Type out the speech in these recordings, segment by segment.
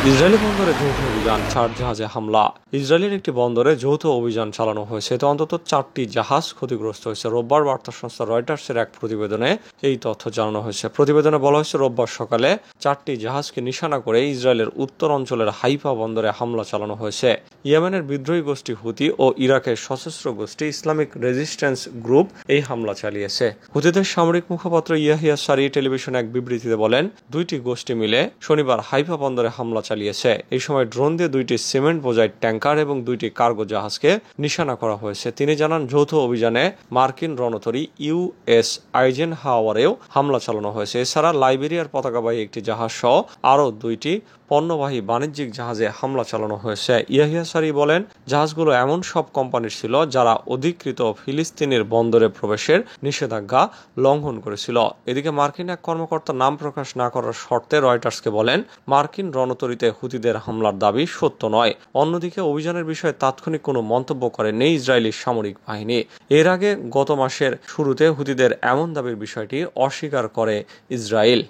Israeli বন্দরে যৌথ অভিযান, 4 জাহাজে হামলা। ইসরায়েলের একটি বন্দরে যৌথ অভিযান চালানো হয়েছে, এতে অন্তত 4টি জাহাজ ক্ষতিগ্রস্ত হয়েছে। রোববার বার্তা সংস্থা রয়টার্সের এক প্রতিবেদনে এই তথ্য জানানো হয়েছে। প্রতিবেদনে বলা হয়েছে, রোববার সকালে 4টি জাহাজকে নিশানা করে ইসরায়েলের উত্তর অঞ্চলের হাইফা বন্দরে হামলা চালানো হয়েছে। ইয়েমেনের বিদ্রোহী গোষ্ঠী হুতি ও ইরাকের সশস্ত্র গোষ্ঠী ইসলামিক রেজিস্ট্যান্স গ্রুপ এই হামলা চালিয়েছে। হুতিদের সামরিক মুখপাত্র ইয়াহিয়া সারি টেলিভিশনে এক বিবৃতিতে বলেন, দুইটি গোষ্ঠী মিলে শনিবার হাইফা বন্দরে হামলা চালিয়েছে। এই সময় ড্রোন দিয়ে 2টি সিমেন্ট বোঝাই ট্যাঙ্কার এবং 2টি কার্গো জাহাজকে নিশানা করা হয়েছে। তিনি জানান, যৌথ অভিযানে মার্কিন রণতরী ইউএস আইজেনহাওয়ারেও হামলা চালানো হয়েছে। এছাড়া লাইবেরিয়ার পতাকাবাহী একটি জাহাজ সহ আরও 2টি পণ্যবাহী বাণিজ্যিক জাহাজে হামলা চালানো হয়েছে। ইয়াহিয়া সারি বলেন, জাহাজগুলো এমন সব কোম্পানির ছিল যারা অধিকৃত ফিলিস্তিনের বন্দরে প্রবেশের নিষেধাজ্ঞা লঙ্ঘন করেছিল। এদিকে মার্কিন এক কর্মকর্তা নাম প্রকাশ না করার শর্তে রয়টার্সকে বলেন, মার্কিন রণতরীতে হুতিদের হামলার দাবি সত্য নয়। অন্যদিকে অভিযানের বিষয়ে তাৎক্ষণিক কোনো মন্তব্য করেননি ইসরায়েলি সামরিক বাহিনী। এর আগে গত মাসের শুরুতে হুতিদের এমন দাবির বিষয়টি অস্বীকার করে ইসরায়েল।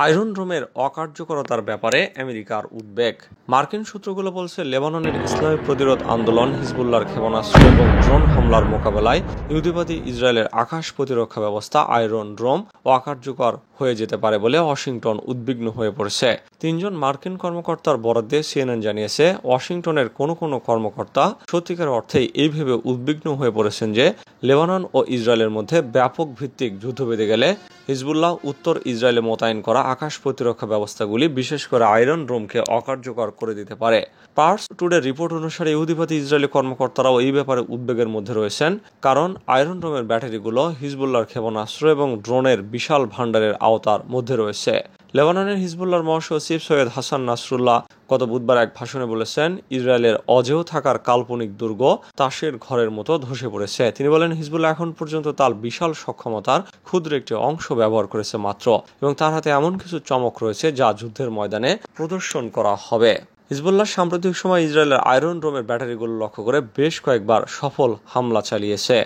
আয়রন ডোমের অকার্যকরতার ব্যাপারে আমেরিকার উদ্বেগ। মার্কিন সূত্রগুলো বলছে, লেবাননের ইসলামী প্রতিরোধ আন্দোলন হিজবুল্লাহর ক্ষেপণাস্ত্র এবং ড্রোন হামলার মোকাবেলায় ইহুদিবাদী ইসরায়েলের আকাশ প্রতিরক্ষা ব্যবস্থা আয়রন ডোম অকার্যকর হয়ে যেতে পারে বলে ওয়াশিংটন উদ্বিগ্ন হয়ে পড়েছে। 3 জন মার্কিন কর্মকর্তার বরাদ্দে সিএনএন জানিয়েছে, ওয়াশিংটনের কোনো কর্মকর্তা সত্যিকার অর্থেই এই ভেবে উদ্বিগ্ন হয়ে পড়েছেন যে লেবানন ও ইসরায়েলের মধ্যে ব্যাপক ভিত্তিক যুদ্ধ বেঁধে গেলে হিজবুল্লাহ উত্তর ইসরায়েলে মোতায়েন করা আকাশ প্রতিরক্ষা ব্যবস্থাগুলি, বিশেষ করে আয়রন ডোমকে অকার্যকর করে দিতে পারে। পার্স টুডের রিপোর্ট অনুসারে ইহুদিবাদী ইসরায়েলি কর্মকর্তারাও এই ব্যাপারে উদ্বেগের মধ্যে রয়েছেন, কারণ আয়রন ডোমের ব্যাটারিগুলো হিজবুল্লাহর ক্ষেপণাস্ত্র এবং ড্রোনের বিশাল ভাণ্ডারের আওতার মধ্যে রয়েছে। লেবাননের হিজবুল্লাহর মহাসচিব সৈয়দ হাসান নাসরুল্লাহ গত বুধবার এক ভাষণে বলেছেন, ইসরায়েলের অজেয় থাকার কাল্পনিক দুর্গ তাসের ঘরের মতো ধসে পড়েছে। তিনি বলেন, হিজবুল্লাহ এখন পর্যন্ত তার বিশাল সক্ষমতার ক্ষুদ্র একটি অংশ ব্যবহার করেছে মাত্র, এবং তার হাতে এমন কিছু চমক রয়েছে যা যুদ্ধের ময়দানে প্রদর্শন করা হবে। হিজবুল্লাহ সাম্প্রতিক সময় ইসরায়েলের আয়রন ডোমের ব্যাটারিগুলো লক্ষ্য করে বেশ কয়েকবার সফল হামলা চালিয়েছে।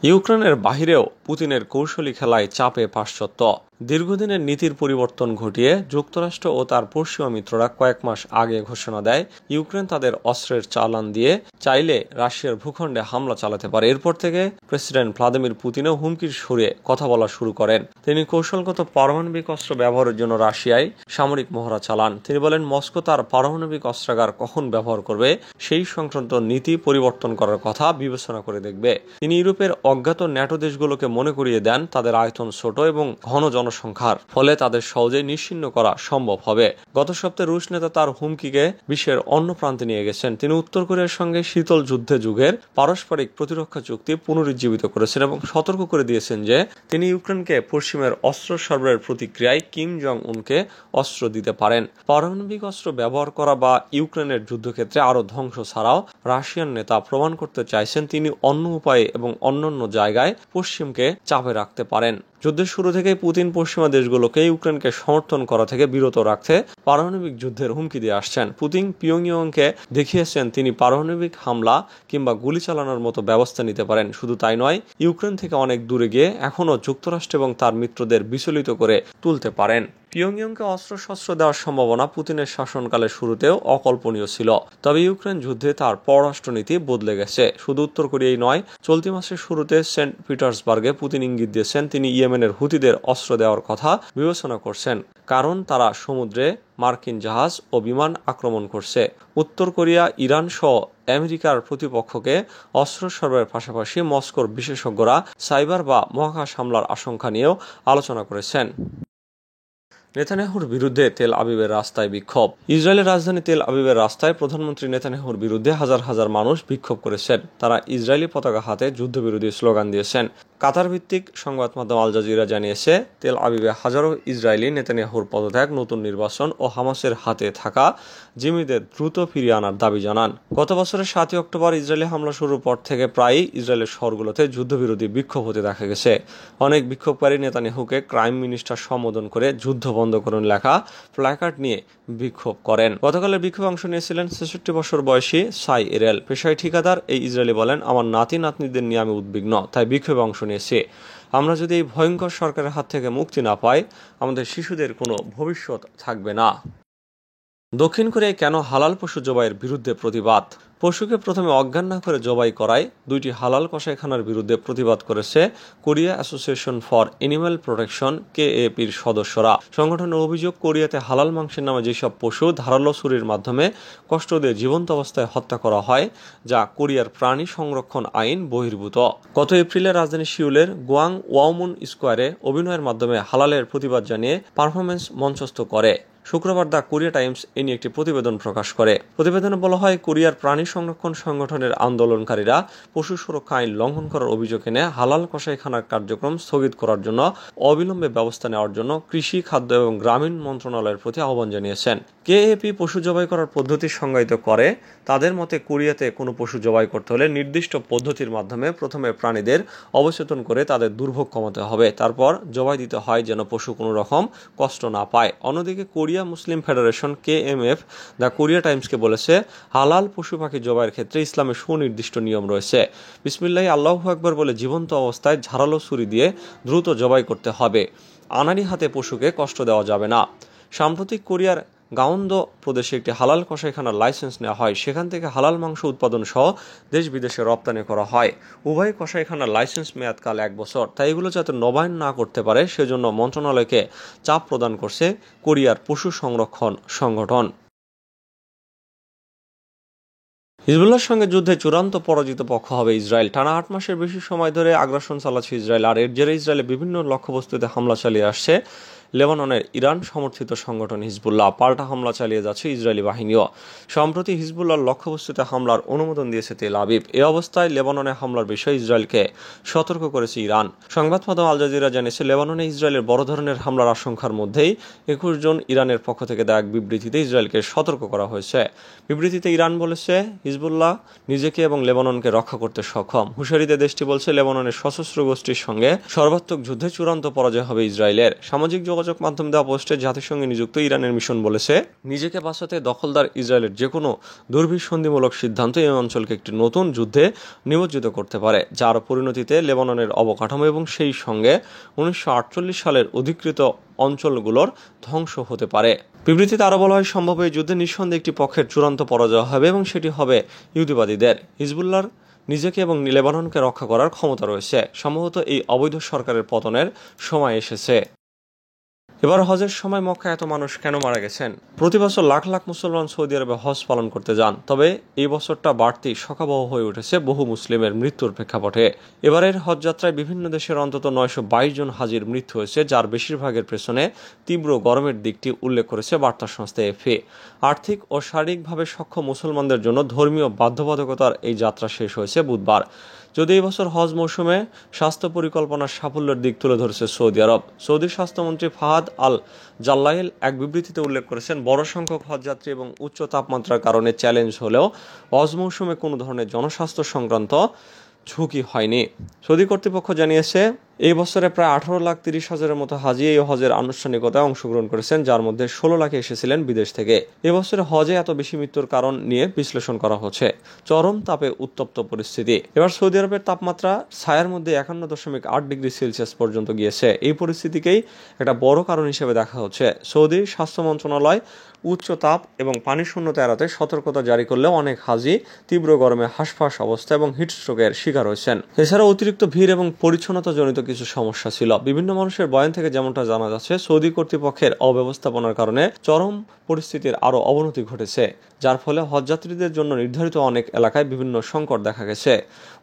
ইউক্রেনের বাহিরেও পুতিনের কৌশলী খেলায় চাপে পাশ্চাত্য। দীর্ঘদিনের নীতির পরিবর্তন ঘটিয়ে যুক্তরাষ্ট্র ও তার পশ্চিমা মিত্ররা কয়েক মাস আগে ঘোষণা দেয়, ইউক্রেন তাদের অস্ত্রের চালান দিয়ে চাইলে রাশিয়ার ভূখণ্ডে হামলা চালাতে পারে। এরপর থেকে প্রেসিডেন্ট ভ্লাদিমির পুতিনও হুমকির সুরে কথা বলা শুরু করেন। তিনি কৌশলগত পারমাণবিক অস্ত্র ব্যবহারের জন্য রাশিয়ায় সামরিক মহড়া চালান। তিনি বলেন, মস্কো তার পারমাণবিক অস্ত্রাগার কখন ব্যবহার করবে সেই সংক্রান্ত নীতি পরিবর্তন করার কথা বিবেচনা করে দেখবে। তিনি ইউরোপের অজ্ঞাত ন্যাটো দেশগুলোকে মনে করিয়ে দেন, তাদের আয়তন ছোট এবং ঘন জনসংখ্যার ফলে তাদের সহজেই নিশ্চিহ্ন করা সম্ভব হবে। গত সপ্তাহে রুশ নেতা তার হুমকিকে বিশ্বের অন্য প্রান্তে নিয়ে গেছেন। তিনি উত্তর কোরিয়ার সঙ্গে শীতল যুদ্ধে যুগের পারস্পরিক প্রতিরক্ষা চুক্তি পুনরুজ্জীবিত করেছেন এবং সতর্ক করে দিয়েছেন যে তিনি ইউক্রেনকে পশ্চিমের অস্ত্র সরবরাহের প্রতিক্রিয়ায় কিম জং উনকে অস্ত্র দিতে পারেন। পারমাণবিক অস্ত্র ব্যবহার করা বা ইউক্রেনের যুদ্ধক্ষেত্রে আরও ধ্বংস ছাড়াও রাশিয়ান নেতা প্রমাণ করতে চাইছেন তিনি অন্য উপায়ে এবং অন্যান্য জায়গায় পশ্চিমকে চাপে রাখতে পারেন। যুদ্ধের শুরু থেকে পুতিন পশ্চিমা দেশগুলোকে ইউক্রেনকে সমর্থন করা থেকে বিরত রাখতে পারমাণবিক যুদ্ধের হুমকি দিয়ে আসছেন। পুতিন পিয়ংইয়ংকে দেখিয়েছেন তিনি পারমাণবিক হামলা কিংবা গুলি চালানোর মতো ব্যবস্থা নিতে পারেন। শুধু তাই নয়, ইউক্রেন থেকে অনেক দূরে গিয়ে এখনও যুক্তরাষ্ট্র এবং তার মিত্রদের বিচলিত করে তুলতে পারেন। পিয়ংইয়ংকে অস্ত্রশস্ত্র দেওয়ার সম্ভাবনা পুতিনের শাসনকালের শুরুতেও অকল্পনীয় ছিল, তবে ইউক্রেন যুদ্ধে তার পররাষ্ট্রনীতি বদলে গেছে। শুধু উত্তর কোরিয়াই নয়, চলতি মাসের শুরুতে সেন্ট পিটার্সবার্গে পুতিন ইঙ্গিত দিয়েছেন তিনি ইয়েমেনের হুতিদের অস্ত্র দেওয়ার কথা বিবেচনা করছেন, কারণ তারা সমুদ্রে মার্কিন জাহাজ ও বিমান আক্রমণ করছে। উত্তর কোরিয়া, ইরান সহ আমেরিকার প্রতিপক্ষকে অস্ত্র সরবরাহের পাশাপাশি মস্কোর বিশেষজ্ঞরা সাইবার বা মহাকাশ হামলার আশঙ্কা নিয়েও আলোচনা করেছেন। নেতানিয়াহুর বিরুদ্ধে তেল আবিবের রাস্তায় বিক্ষোভ। ইসরায়েলের রাজধানী তেল আবিবের রাস্তায় প্রধানমন্ত্রী নেতানিয়াহুর বিরুদ্ধে হাজার হাজার মানুষ বিক্ষোভ করেছেন। তারা ইসরায়েলি পতাকা হাতে যুদ্ধবিরোধী স্লোগান দিয়েছেন। কাতার ভিত্তিক সংবাদ মাধ্যম আল জাজিরা জানিয়েছে, তেল আবিবে হাজারো ইসরায়েলি নেতানিয়াহুর পদত্যাগ, নতুন নির্বাচন ও হামাসের হাতে থাকা জিম্মিদের দ্রুত ফিরিয়ে আনার দাবি জানান। গত বছরের 7 অক্টোবর ইসরায়েলি হামলা শুরুর পর থেকে প্রায়ই ইসরায়েলের শহরগুলোতে যুদ্ধবিরোধী বিক্ষোভ হতে দেখা গেছে। অনেক বিক্ষোভকারী নেতানিয়াহুকে ক্রাইম মিনিস্টার সম্বোধন করে যুদ্ধ বন্ধ করুন লেখা প্ল্যাকার্ড নিয়ে বিক্ষোভ করেন। গতকালের বিক্ষোভে অংশ নিয়েছিলেন 66 বছর বয়সী সাই এরেল, পেশায় ঠিকাদার এই ইসরায়েলি বলেন, আমার নাতি নাতনিদের নিয়ে আমি উদ্বিগ্ন, তাই বিক্ষোভে অংশ নিয়েছি। আমরা যদি এই ভয়ঙ্কর সরকারের হাত থেকে মুক্তি না পাই, আমাদের শিশুদের কোনো ভবিষ্যৎ থাকবে না। দক্ষিণ কোরিয়ায় কেন হালাল পশু জবাইয়ের বিরুদ্ধে প্রতিবাদ? পশুকে প্রথমে অজ্ঞান না করে জবাই করায় 2টি হালাল কসাইখানার বিরুদ্ধে প্রতিবাদ করেছে Korea Association for Animal Protection KAPর সদস্যরা। সংগঠনের অভিযোগ, কোরিয়াতে হালাল মাংসের নামে যেসব পশু ধারালো ছুরির মাধ্যমে কষ্ট দিয়ে জীবন্ত অবস্থায় হত্যা করা হয়, যা কোরিয়ার প্রাণী সংরক্ষণ আইন বহির্ভূত। গত এপ্রিলে রাজধানী সিউলের গোয়াং ওয়াওমুন স্কোয়ারে অভিনয়ের মাধ্যমে হালালের প্রতিবাদ জানিয়ে পারফরমেন্স মঞ্চস্থ করে। শুক্রবার দ্য কোরিয়া টাইমস এ নিয়ে একটি প্রতিবেদন প্রকাশ করে। প্রতিবেদনে বলা হয়, কোরিয়ার প্রাণী সংরক্ষণ সংগঠনের আন্দোলনকারীরা পশু সুরক্ষা আইন লঙ্ঘন করার অভিযোগ এনে হালাল কসাইখানার কার্যক্রম স্থগিত করার জন্য অবিলম্বে ব্যবস্থা নেওয়ার জন্য কৃষি, খাদ্য এবং গ্রামীণ মন্ত্রণালয়ের প্রতি আহ্বান জানিয়েছেন। KAP পশু জবাই করার পদ্ধতি সংজ্ঞায়িত করে। তাদের মতে, কোরিয়াতে কোনো পশু জবাই করতে হলে নির্দিষ্ট পদ্ধতির মাধ্যমে প্রথমে প্রাণীদের অবচেতন করে তাদের দুর্ভোগ কমাতে হবে, তারপর জবাই দিতে হয় যেন পশু কোনো রকম কষ্ট না পায়। অন্যদিকে Korea Muslim Federation KMF the Korea টাইমসকে বলেছে, হালাল পশু পাখি জবাইয়ের ক্ষেত্রে ইসলামে সুনির্দিষ্ট নিয়ম রয়েছে। বিসমিল্লাহি আল্লাহু আকবার বলে জীবন্ত অবস্থায় ঝাড়ালো ছুরি দিয়ে দ্রুত জবাই করতে হবে। আনাড়ি হাতে পশুকে কষ্ট দেওয়া যাবে না। সাম্প্রতিক কোরিয়ার গাওন্দো প্রদেশে একটি হালাল কসাইখানার লাইসেন্স নেওয়া হয়। সেখান থেকে হালাল মাংস উৎপাদন সহ দেশ বিদেশে রপ্তানি করা হয়। উভয় কসাইখানার লাইসেন্স মেয়াদকাল 1 বছর। তাই এগুলো যাতে নবায়ন না করতে পারে সেজন্য মন্ত্রণালয়কে চাপ প্রদান করছে কোরিয়ার পশু সংরক্ষণ সংগঠন। হিজবুল্লাহর সঙ্গে যুদ্ধে চূড়ান্ত পরাজিত পক্ষ হবে ইসরায়েল। টানা 8 মাসের বেশি সময় ধরে আগ্রাসন চালাচ্ছে ইসরায়েল, আর এর জেরে ইসরায়েলে বিভিন্ন লক্ষ্যবস্তুতে হামলা চালিয়ে আসছে লেবাননের ইরান সমর্থিত সংগঠন হিজবুল্লাহ। পাল্টা হামলা চালিয়ে যাচ্ছে ইসরায়েলি বাহিনীও। সম্প্রতি হিজবুল্লাহর লক্ষ্যবস্তুতে হামলার অনুমোদন দিয়েছে তেল আবিব। এ অবস্থায় লেবাননে হামলার বিষয়ে ইসরায়েলকে সতর্ক করেছে ইরান। সংবাদ মাধ্যম আল জাজিরা জানিয়েছে, লেবাননে ইসরায়েলের বড় ধরনের হামলার আশঙ্কার মধ্যেই 21 জন ইরানের পক্ষ থেকে দেওয়া এক বিবৃতিতে ইসরায়েলকে সতর্ক করা হয়েছে। বিবৃতিতে ইরান বলেছে, হিজবুল্লাহ নিজেকে এবং লেবাননকে রক্ষা করতে সক্ষম। হুঁশিয়ারিতে দেশটি বলছে, লেবাননের সশস্ত্র গোষ্ঠীর সঙ্গে সর্বাত্মক যুদ্ধে চূড়ান্ত পরাজয় হবে ইসরায়েলের। সামাজিক যোগাযোগ মাধ্যম দেওয়া পোস্টে জাতিসংঘে নিযুক্ত ইরানের মিশন বলেছে, নিজেকে বাঁচাতে দখলদার ইসরায়েলের যে কোনো দুর্বিসন্ধিমূলক সিদ্ধান্ত এই অঞ্চলকে একটি নতুন যুদ্ধে নিমজ্জিত করতে পারে, যার পরিণতিতে লেবাননের অবকাঠামো এবং সেই সঙ্গে 1948 সালের অধিকৃত অঞ্চলগুলোর ধ্বংস হতে পারে। বিবৃতিতে আরো বলা হয়, সম্ভব এই যুদ্ধে নিঃসন্দেহে একটি পক্ষের চূড়ান্ত পরাজয় হবে এবং সেটি হবে ইহুদিবাদীদের। হিজবুল্লাহর নিজেকে এবং লেবাননকে রক্ষা করার ক্ষমতা রয়েছে। সম্ভবত এই অবৈধ সরকারের পতনের সময় এসেছে। এবার হজের সময় মক্কায় এত মানুষ কেন মারা গেছেন? প্রতি বছর লাখ লাখ মুসলমান সৌদি আরবে হজ পালন করতে যান, তবে এই বছরটা বাড়তি শোকাবহ হয়ে উঠেছে বহু মুসলিমের মৃত্যুর প্রেক্ষাপটে। এবারের হজ যাত্রায় বিভিন্ন দেশের অন্তত 922 জন হাজির মৃত্যু হয়েছে, যার বেশিরভাগের পেছনে তীব্র গরমের দিকটি উল্লেখ করেছে বার্তা সংস্থা AFP। আর্থিক ও শারীরিকভাবে সক্ষম মুসলমানদের জন্য ধর্মীয় বাধ্যবাধকতার এই যাত্রা শেষ হয়েছে বুধবার। যদি এই বছর হজ মৌসুমে স্বাস্থ্য পরিকল্পনার সাফল্যের দিক তুলে ধরেছে সৌদি আরব। সৌদির স্বাস্থ্যমন্ত্রী ফাহাদ আল জাল্লাইল এক বিবৃতিতে উল্লেখ করেছেন, বড় সংখ্যক হজযাত্রী এবং উচ্চ তাপমাত্রার কারণে চ্যালেঞ্জ হলেও হজ মৌসুমে কোনো ধরনের জনস্বাস্থ্য সংক্রান্ত ঝুঁকি হয়নি। সৌদি কর্তৃপক্ষ জানিয়েছে, এই বছরে প্রায় 18,30,000-এর মতো হাজি এই হজের আনুষ্ঠানিকতায় অংশগ্রহণ করেছেন, যার মধ্যে 16 লাখ এসেছিলেন বিদেশ থেকে। এবছরে হজে এত বেশি মৃত্যুর কারণ নিয়ে বিশ্লেষণ করা হচ্ছে। চরম তাপে উত্তপ্ত পরিস্থিতি। এবার সৌদি আরবের তাপমাত্রা ছায়ার মধ্যে 51.8 ডিগ্রি সেলসিয়াস পর্যন্ত গিয়েছে। এই পরিস্থিতিকেই একটা বড় কারণ হিসেবে দেখা হচ্ছে। সৌদি স্বাস্থ্য মন্ত্রণালয় উচ্চ তাপ এবং পানি শূন্যতা এড়াতে সতর্কতা জারি করলেও অনেক হাজি তীব্র গরমে হাঁসফাঁস অবস্থা এবং হিটস্ট্রোকের শিকার হয়েছেন। এছাড়াও অতিরিক্ত ভিড় এবং পরিচ্ছন্নতা জনিত কিছু সমস্যা ছিল। বিভিন্ন মানুষের বয়ান থেকে যেমনটা জানা যাচ্ছে, সৌদি কর্তৃপক্ষের অব্যবস্থাপনার কারণে চরম পরিস্থিতির আরও অবনতি ঘটেছে, যার ফলে হজযাত্রীদের জন্য নির্ধারিত অনেক এলাকায় বিভিন্ন সংকট দেখা গেছে।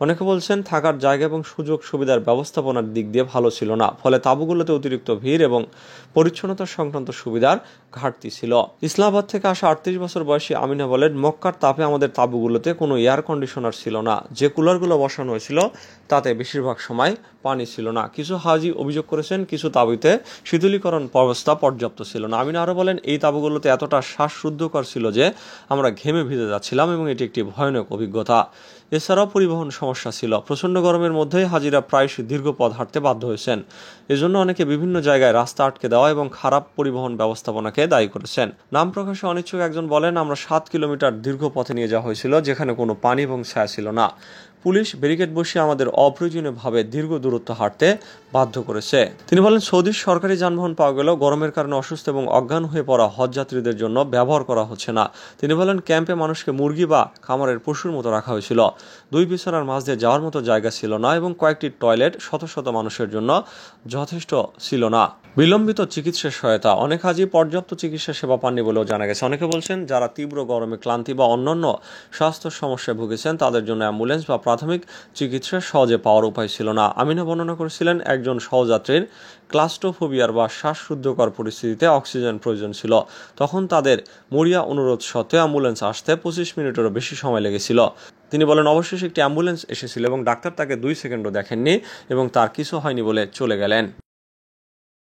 অনেকে বলছেন, থাকার জায়গা এবং সুযোগ সুবিধার ব্যবস্থাপনার দিক দিয়ে ভালো ছিল না, ফলে তাঁবুগুলোতে অতিরিক্ত ভিড় এবং পরিচ্ছন্নতা সংক্রান্ত সুবিধার ঘাটতি ছিল। ইসলামাবাদ থেকে আসা 38 বছর বয়সী আমিনা বলেন, মক্কার তাপে আমাদের তাঁবুগুলোতে কোনো এয়ার কন্ডিশনার ছিল না। যে কুলারগুলো বসানো হয়েছিল তাতে বেশিরভাগ সময় পানি ছিল না। কিছু হাজি অভিযোগ করেছেন, কিছু তাঁবুতে শীতলীকরণ ব্যবস্থা পর্যাপ্ত ছিল না। আমিনা আরও বলেন, এই তাঁবুগুলোতে এতটা শ্বাসরুদ্ধকর ছিল যে আমরা ঘেমে ভিজে যাচ্ছিলাম এবং এটি একটি ভয়ানক অভিজ্ঞতা। এছাড়াও পরিবহন সমস্যা ছিল। প্রচণ্ড গরমের মধ্যেই হাজিরা প্রায়শই দীর্ঘ পথ হাঁটতে বাধ্য হয়েছেন। এজন্য অনেকে বিভিন্ন জায়গায় রাস্তা আটকে দেওয়া এবং খারাপ পরিবহন ব্যবস্থাপনাকে দায়ী করেছেন। নাম প্রকাশে অনিচ্ছুক একজন বলেন, আমরা 7 কিলোমিটার দীর্ঘ পথে নিয়ে যাওয়া হয়েছিল, যেখানে কোনো পানি এবং ছায়া ছিল না। পুলিশ ব্যারিকেড বসিয়ে আমাদের অপ্রয়োজনীয়ভাবে দীর্ঘ দূরত্ব হাঁটতে বাধ্য করেছে। তিনি বলেন, সৌদির সরকারি যানবাহন পাওয়া গেলেও গরমের কারণে অসুস্থ এবং অজ্ঞান হয়ে পড়া হজযাত্রীদের জন্য ব্যবহার করা হচ্ছে না। তিনি বলেন, ক্যাম্পে মানুষকে মুরগি বা খামারের পশুর মতো রাখা হয়েছিল। 2 বিছানার মাঝ দিয়ে যাওয়ার মতো জায়গা ছিল না এবং কয়েকটি টয়লেট শত শত মানুষের জন্য যথেষ্ট ছিল না। বিলম্বিত চিকিৎসা সহায়তা। অনেক হাজি পর্যাপ্ত চিকিৎসা সেবা পাননি বলেও জানা গেছে। অনেকে বলছেন, যারা তীব্র গরমে ক্লান্তি বা অন্যান্য স্বাস্থ্য সমস্যায় ভুগেছেন তাদের জন্য অ্যাম্বুলেন্স বা প্রাথমিক চিকিৎসা সহজে পাওয়ার উপায় ছিল না। আমিনা বর্ণনা করেছিলেন, একজন সহযাত্রীর ক্লাস্ট্রোফোবিয়ার বা শ্বাসরুদ্ধকর পরিস্থিতিতে অক্সিজেন প্রয়োজন ছিল। তখন তাদের মরিয়া অনুরোধ সত্ত্বেও অ্যাম্বুলেন্স আসতে 25 মিনিটেরও বেশি সময় লেগেছিল। তিনি বলেন, অবশেষে একটি অ্যাম্বুলেন্স এসেছিল এবং ডাক্তার তাকে 2 সেকেন্ডও দেখেননি এবং তার কিছু হয়নি বলে চলে গেলেন।